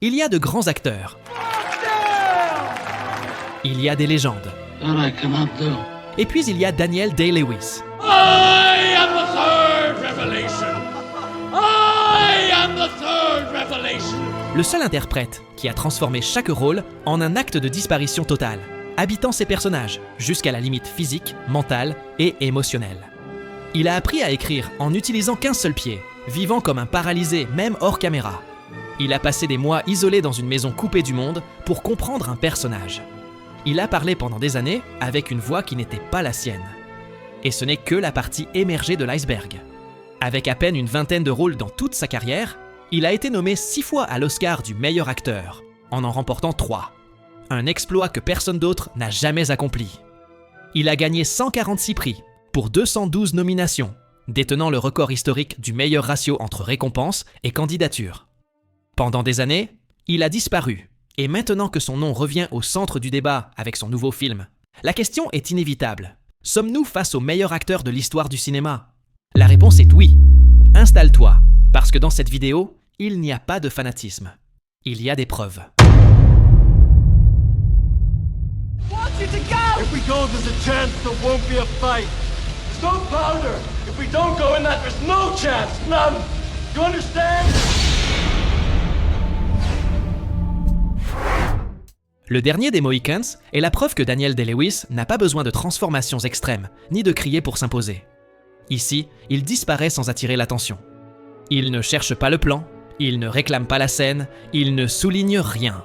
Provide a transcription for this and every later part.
Il y a de grands acteurs. Il y a des légendes. Et puis il y a Daniel Day-Lewis. I am the third revelation. I am the third revelation. Le seul interprète qui a transformé chaque rôle en un acte de disparition totale, habitant ses personnages jusqu'à la limite physique, mentale et émotionnelle. Il a appris à écrire en n'utilisant qu'un seul pied, vivant comme un paralysé même hors caméra. Il a passé des mois isolé dans une maison coupée du monde pour comprendre un personnage. Il a parlé pendant des années avec une voix qui n'était pas la sienne. Et ce n'est que la partie émergée de l'iceberg. Avec à peine une vingtaine de rôles dans toute sa carrière, il a été nommé 6 fois à l'Oscar du meilleur acteur, en remportant 3. Un exploit que personne d'autre n'a jamais accompli. Il a gagné 146 prix pour 212 nominations, détenant le record historique du meilleur ratio entre récompenses et candidatures. Pendant des années, il a disparu, et maintenant que son nom revient au centre du débat avec son nouveau film, la question est inévitable. Sommes-nous face au meilleur acteur de l'histoire du cinéma ? La réponse est oui. Installe-toi, parce que dans cette vidéo, il n'y a pas de fanatisme. Il y a des preuves. If we go, there's a chance there won't be a fight. There's no powder. If we don't go in that, there's no chance. None. You understand? Le dernier des Mohicans est la preuve que Daniel Day-Lewis n'a pas besoin de transformations extrêmes, ni de crier pour s'imposer. Ici, il disparaît sans attirer l'attention. Il ne cherche pas le plan, il ne réclame pas la scène, il ne souligne rien.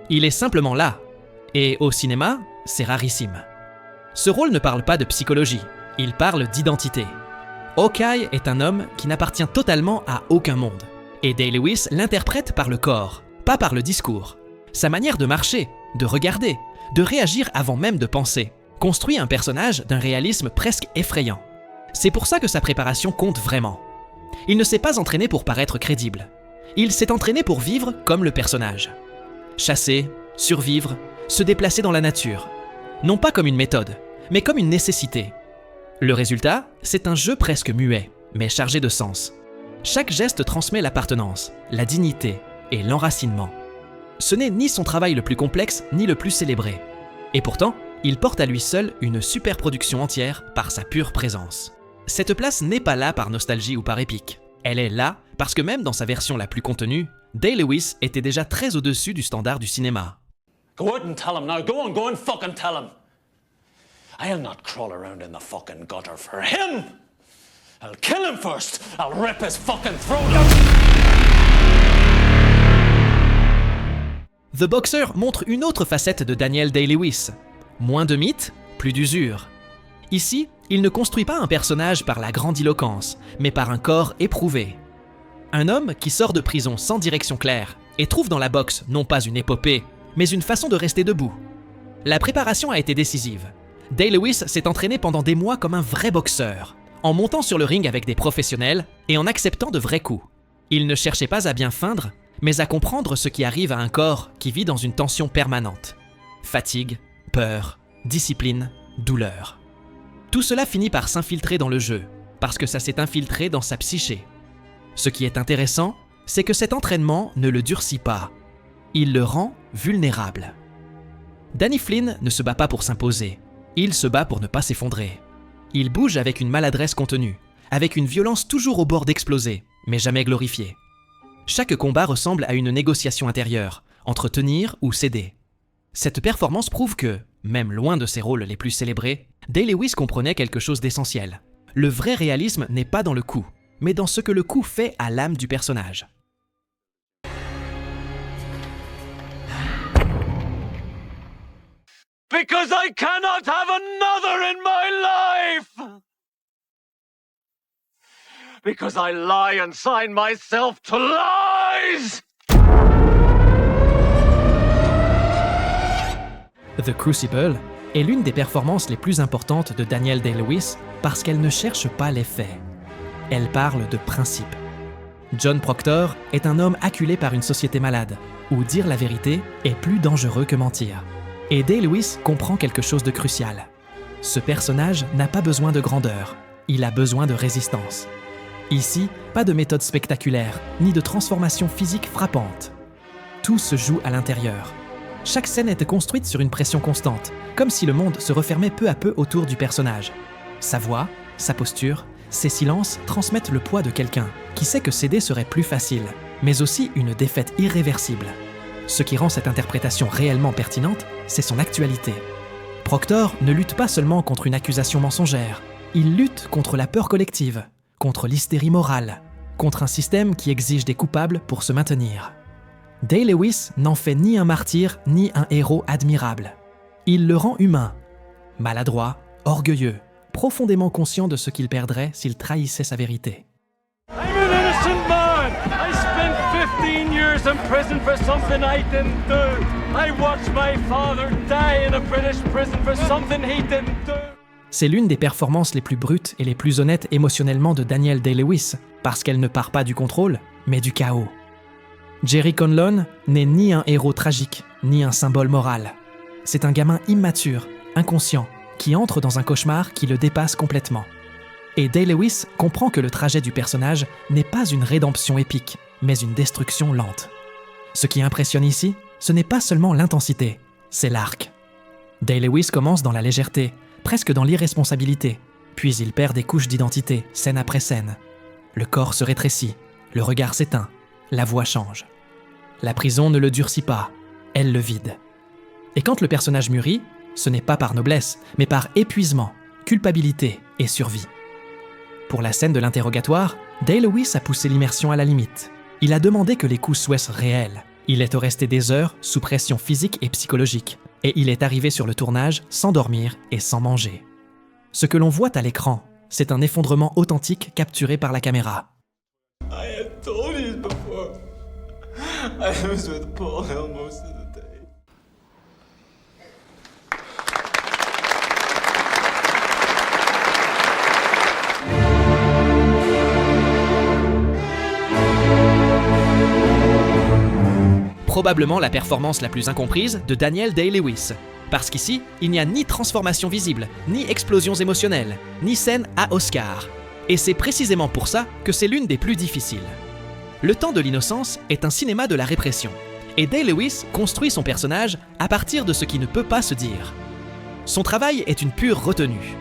Il est simplement là. Et au cinéma, c'est rarissime. Ce rôle ne parle pas de psychologie, il parle d'identité. Hawkeye est un homme qui n'appartient totalement à aucun monde. Et Day-Lewis l'interprète par le corps, pas par le discours. Sa manière de marcher, de regarder, de réagir avant même de penser, construit un personnage d'un réalisme presque effrayant. C'est pour ça que sa préparation compte vraiment. Il ne s'est pas entraîné pour paraître crédible. Il s'est entraîné pour vivre comme le personnage. Chasser, survivre, se déplacer dans la nature. Non pas comme une méthode, mais comme une nécessité. Le résultat, c'est un jeu presque muet, mais chargé de sens. Chaque geste transmet l'appartenance, la dignité et l'enracinement. Ce n'est ni son travail le plus complexe, ni le plus célébré. Et pourtant, il porte à lui seul une superproduction entière par sa pure présence. Cette place n'est pas là par nostalgie ou par épique. Elle est là parce que même dans sa version la plus contenue, Day-Lewis était déjà très au-dessus du standard du cinéma. Go out and tell him now. Go and fucking tell him. I'll not crawl around in the fucking gutter for him. I'll kill him first. I'll rip his fucking throat out. The Boxer montre une autre facette de Daniel Day-Lewis. Moins de mythes, plus d'usure. Ici, il ne construit pas un personnage par la grandiloquence, mais par un corps éprouvé. Un homme qui sort de prison sans direction claire et trouve dans la boxe non pas une épopée, mais une façon de rester debout. La préparation a été décisive. Day-Lewis s'est entraîné pendant des mois comme un vrai boxeur, en montant sur le ring avec des professionnels et en acceptant de vrais coups. Il ne cherchait pas à bien feindre, mais à comprendre ce qui arrive à un corps qui vit dans une tension permanente. Fatigue, peur, discipline, douleur. Tout cela finit par s'infiltrer dans le jeu, parce que ça s'est infiltré dans sa psyché. Ce qui est intéressant, c'est que cet entraînement ne le durcit pas. Il le rend vulnérable. Danny Flynn ne se bat pas pour s'imposer, il se bat pour ne pas s'effondrer. Il bouge avec une maladresse contenue, avec une violence toujours au bord d'exploser, mais jamais glorifiée. Chaque combat ressemble à une négociation intérieure, entre tenir ou céder. Cette performance prouve que, même loin de ses rôles les plus célébrés, Day-Lewis comprenait quelque chose d'essentiel. Le vrai réalisme n'est pas dans le coup, mais dans ce que le coup fait à l'âme du personnage. Because I cannot have another in my life! Because I lie and sign myself to lies! The Crucible est l'une des performances les plus importantes de Daniel Day-Lewis parce qu'elle ne cherche pas les faits. Elle parle de principes. John Proctor est un homme acculé par une société malade, où dire la vérité est plus dangereux que mentir. Et Day-Lewis comprend quelque chose de crucial. Ce personnage n'a pas besoin de grandeur, il a besoin de résistance. Ici, pas de méthode spectaculaire, ni de transformation physique frappante. tout se joue à l'intérieur. Chaque scène était construite sur une pression constante, comme si le monde se refermait peu à peu autour du personnage. Sa voix, sa posture, ses silences transmettent le poids de quelqu'un qui sait que céder serait plus facile, mais aussi une défaite irréversible. Ce qui rend cette interprétation réellement pertinente, c'est son actualité. Proctor ne lutte pas seulement contre une accusation mensongère, il lutte contre la peur collective, contre l'hystérie morale, contre un système qui exige des coupables pour se maintenir. Day-Lewis n'en fait ni un martyr ni un héros admirable. Il le rend humain, maladroit, orgueilleux, profondément conscient de ce qu'il perdrait s'il trahissait sa vérité. I'm an innocent man! I spent 15 years in prison for something I didn't do! I watched my father die in a British prison for something he didn't do! C'est l'une des performances les plus brutes et les plus honnêtes émotionnellement de Daniel Day-Lewis, parce qu'elle ne part pas du contrôle, mais du chaos. Jerry Conlon n'est ni un héros tragique, ni un symbole moral. C'est un gamin immature, inconscient, qui entre dans un cauchemar qui le dépasse complètement. Et Day-Lewis comprend que le trajet du personnage n'est pas une rédemption épique, mais une destruction lente. Ce qui impressionne ici, ce n'est pas seulement l'intensité, c'est l'arc. Day-Lewis commence dans la légèreté, presque dans l'irresponsabilité, puis il perd des couches d'identité, scène après scène. Le corps se rétrécit, le regard s'éteint, la voix change. La prison ne le durcit pas, elle le vide. Et quand le personnage mûrit, ce n'est pas par noblesse, mais par épuisement, culpabilité et survie. Pour la scène de l'interrogatoire, Day-Lewis a poussé l'immersion à la limite. Il a demandé que les coups soient réels. Il est resté des heures sous pression physique et psychologique, et il est arrivé sur le tournage sans dormir et sans manger. Ce que l'on voit à l'écran, c'est un effondrement authentique capturé par la caméra. I have told you before. I was with Paul Hill most of the day. Probablement la performance la plus incomprise de Daniel Day-Lewis. Parce qu'ici, il n'y a ni transformation visible, ni explosions émotionnelles, ni scène à Oscar. Et c'est précisément pour ça que c'est l'une des plus difficiles. Le temps de l'innocence est un cinéma de la répression. Et Day-Lewis construit son personnage à partir de ce qui ne peut pas se dire. Son travail est une pure retenue.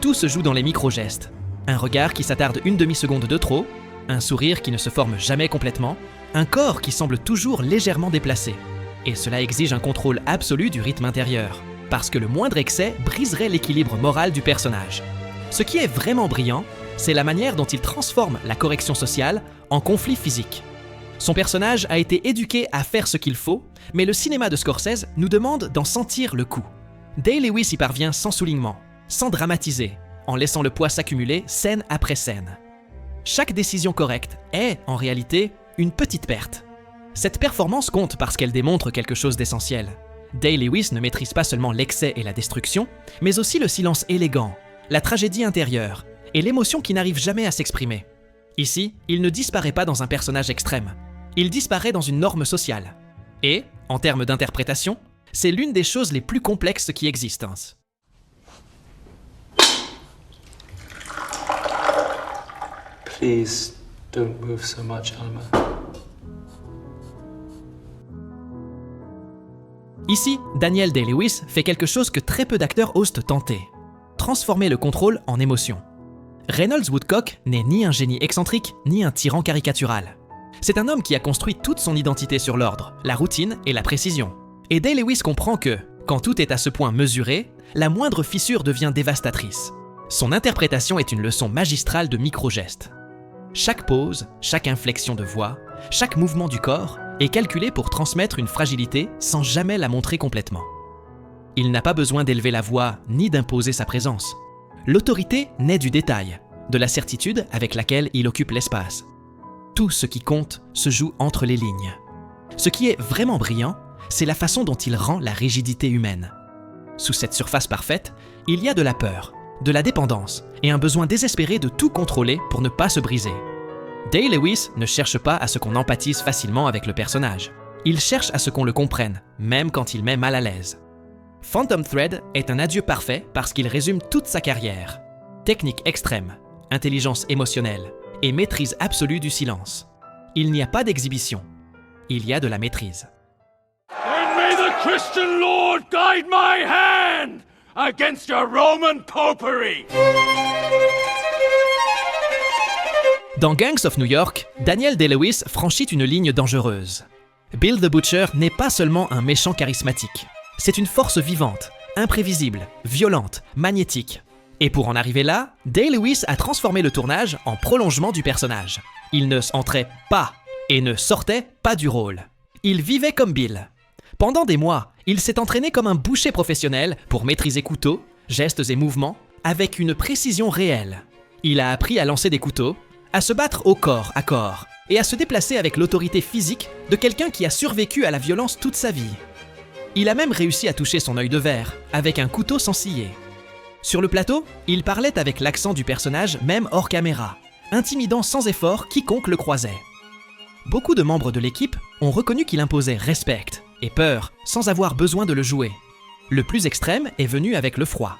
Tout se joue dans les micro-gestes. Un regard qui s'attarde une demi-seconde de trop, un sourire qui ne se forme jamais complètement, un corps qui semble toujours légèrement déplacé. Et cela exige un contrôle absolu du rythme intérieur, parce que le moindre excès briserait l'équilibre moral du personnage. Ce qui est vraiment brillant, c'est la manière dont il transforme la correction sociale en conflit physique. Son personnage a été éduqué à faire ce qu'il faut, mais le cinéma de Scorsese nous demande d'en sentir le coup. Day-Lewis y parvient sans soulignement, sans dramatiser, en laissant le poids s'accumuler scène après scène. Chaque décision correcte est, en réalité, une petite perte. Cette performance compte parce qu'elle démontre quelque chose d'essentiel. Day-Lewis ne maîtrise pas seulement l'excès et la destruction, mais aussi le silence élégant, la tragédie intérieure et l'émotion qui n'arrive jamais à s'exprimer. Ici, il ne disparaît pas dans un personnage extrême. Il disparaît dans une norme sociale. Et, en termes d'interprétation, c'est l'une des choses les plus complexes qui existent. Please don't move so much, Alma. Ici, Daniel Day-Lewis fait quelque chose que très peu d'acteurs osent tenter. Transformer le contrôle en émotion. Reynolds Woodcock n'est ni un génie excentrique, ni un tyran caricatural. C'est un homme qui a construit toute son identité sur l'ordre, la routine et la précision. Et Day-Lewis comprend que, quand tout est à ce point mesuré, la moindre fissure devient dévastatrice. Son interprétation est une leçon magistrale de micro-gestes. Chaque pause, chaque inflexion de voix, chaque mouvement du corps est calculé pour transmettre une fragilité sans jamais la montrer complètement. Il n'a pas besoin d'élever la voix ni d'imposer sa présence. L'autorité naît du détail, de la certitude avec laquelle il occupe l'espace. Tout ce qui compte se joue entre les lignes. Ce qui est vraiment brillant, c'est la façon dont il rend la rigidité humaine. Sous cette surface parfaite, il y a de la peur, de la dépendance et un besoin désespéré de tout contrôler pour ne pas se briser. Day-Lewis ne cherche pas à ce qu'on empathise facilement avec le personnage. Il cherche à ce qu'on le comprenne, même quand il met mal à l'aise. Phantom Thread est un adieu parfait parce qu'il résume toute sa carrière. Technique extrême, intelligence émotionnelle et maîtrise absolue du silence. Il n'y a pas d'exhibition, il y a de la maîtrise. Christian Lord, guide my hand against your Roman popery. Dans Gangs of New York, Daniel Day-Lewis franchit une ligne dangereuse. Bill the Butcher n'est pas seulement un méchant charismatique. C'est une force vivante, imprévisible, violente, magnétique. Et pour en arriver là, Day-Lewis a transformé le tournage en prolongement du personnage. Il ne s'entrait pas et ne sortait pas du rôle. Il vivait comme Bill. Pendant des mois, il s'est entraîné comme un boucher professionnel pour maîtriser couteaux, gestes et mouvements, avec une précision réelle. Il a appris à lancer des couteaux, à se battre au corps à corps, et à se déplacer avec l'autorité physique de quelqu'un qui a survécu à la violence toute sa vie. Il a même réussi à toucher son œil de verre, avec un couteau sans scier. Sur le plateau, il parlait avec l'accent du personnage même hors caméra, intimidant sans effort quiconque le croisait. Beaucoup de membres de l'équipe ont reconnu qu'il imposait respect et peur sans avoir besoin de le jouer. Le plus extrême est venu avec le froid.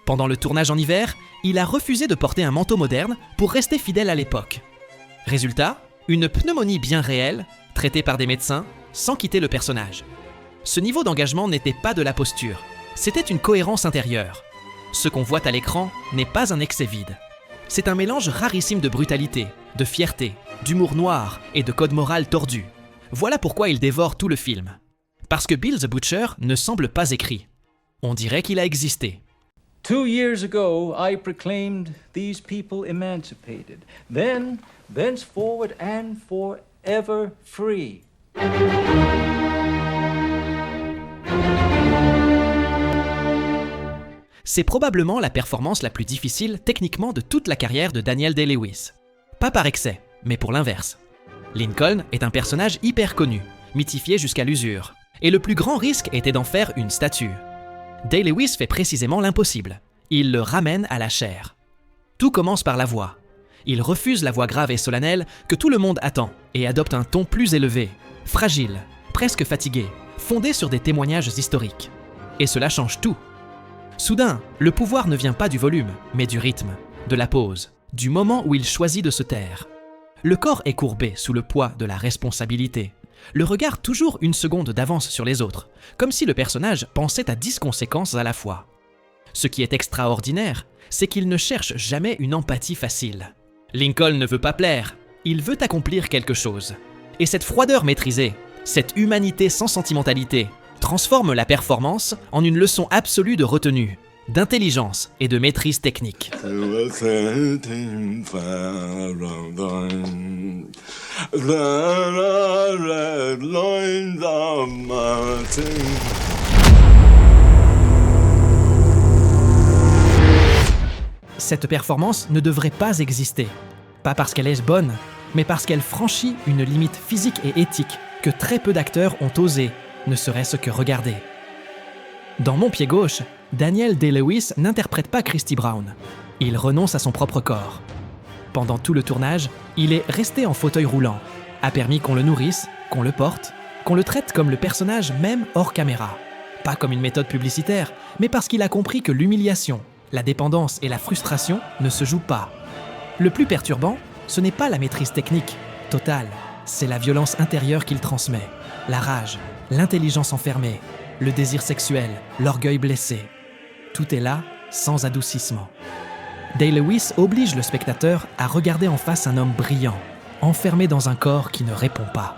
Pendant le tournage en hiver, il a refusé de porter un manteau moderne pour rester fidèle à l'époque. Résultat, une pneumonie bien réelle, traitée par des médecins, sans quitter le personnage. Ce niveau d'engagement n'était pas de la posture, c'était une cohérence intérieure. Ce qu'on voit à l'écran n'est pas un excès vide. C'est un mélange rarissime de brutalité, de fierté, d'humour noir et de code moral tordu. Voilà pourquoi il dévore tout le film. Parce que Bill the Butcher ne semble pas écrit. On dirait qu'il a existé. 2 years ago, I proclaimed these people emancipated. Then, thenceforward and forever free. C'est probablement la performance la plus difficile techniquement de toute la carrière de Daniel Day-Lewis. Pas par excès, mais pour l'inverse. Lincoln est un personnage hyper connu, mythifié jusqu'à l'usure, et le plus grand risque était d'en faire une statue. Day-Lewis fait précisément l'impossible. Il le ramène à la chair. Tout commence par la voix. Il refuse la voix grave et solennelle que tout le monde attend et adopte un ton plus élevé, fragile, presque fatigué, fondé sur des témoignages historiques. Et cela change tout. Soudain, le pouvoir ne vient pas du volume, mais du rythme, de la pause, du moment où il choisit de se taire. Le corps est courbé sous le poids de la responsabilité. Le regard toujours une seconde d'avance sur les autres, comme si le personnage pensait à 10 conséquences à la fois. Ce qui est extraordinaire, c'est qu'il ne cherche jamais une empathie facile. Lincoln ne veut pas plaire, il veut accomplir quelque chose. Et cette froideur maîtrisée, cette humanité sans sentimentalité, transforme la performance en une leçon absolue de retenue, d'intelligence et de maîtrise technique. Cette performance ne devrait pas exister. Pas parce qu'elle est bonne, mais parce qu'elle franchit une limite physique et éthique que très peu d'acteurs ont osé, ne serait-ce que regarder. Dans Mon pied gauche, Daniel Day-Lewis n'interprète pas Christy Brown. Il renonce à son propre corps. Pendant tout le tournage, il est resté en fauteuil roulant, a permis qu'on le nourrisse, qu'on le porte, qu'on le traite comme le personnage même hors caméra. Pas comme une méthode publicitaire, mais parce qu'il a compris que l'humiliation, la dépendance et la frustration ne se jouent pas. Le plus perturbant, ce n'est pas la maîtrise technique totale, c'est la violence intérieure qu'il transmet, la rage, l'intelligence enfermée, le désir sexuel, l'orgueil blessé. Tout est là, sans adoucissement. Day-Lewis oblige le spectateur à regarder en face un homme brillant, enfermé dans un corps qui ne répond pas.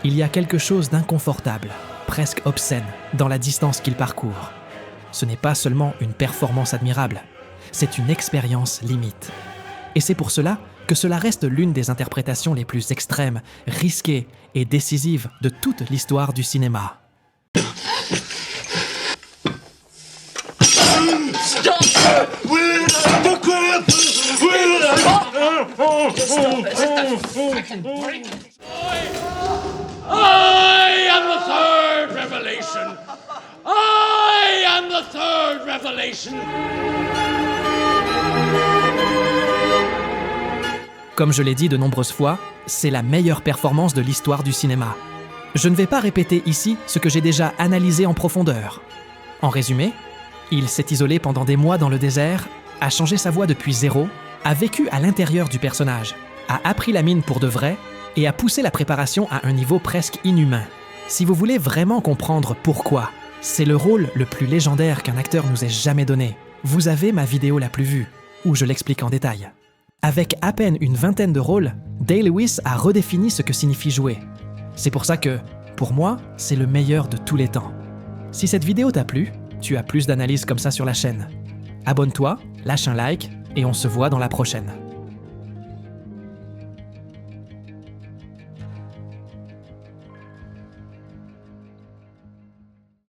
Il y a quelque chose d'inconfortable, presque obscène, dans la distance qu'il parcourt. Ce n'est pas seulement une performance admirable, c'est une expérience limite. Et c'est pour cela que cela reste l'une des interprétations les plus extrêmes, risquées et décisives de toute l'histoire du cinéma. I am the third revelation. I am the third revelation. Comme je l'ai dit de nombreuses fois, c'est la meilleure performance de l'histoire du cinéma. Je ne vais pas répéter ici ce que j'ai déjà analysé en profondeur. En résumé, il s'est isolé pendant des mois dans le désert, a changé sa voix depuis zéro, a vécu à l'intérieur du personnage, a appris la mine pour de vrai et a poussé la préparation à un niveau presque inhumain. Si vous voulez vraiment comprendre pourquoi c'est le rôle le plus légendaire qu'un acteur nous ait jamais donné, vous avez ma vidéo la plus vue, où je l'explique en détail. Avec à peine une vingtaine de rôles, Day-Lewis a redéfini ce que signifie jouer. C'est pour ça que, pour moi, c'est le meilleur de tous les temps. Si cette vidéo t'a plu, tu as plus d'analyses comme ça sur la chaîne. Abonne-toi, lâche un like, et on se voit dans la prochaine.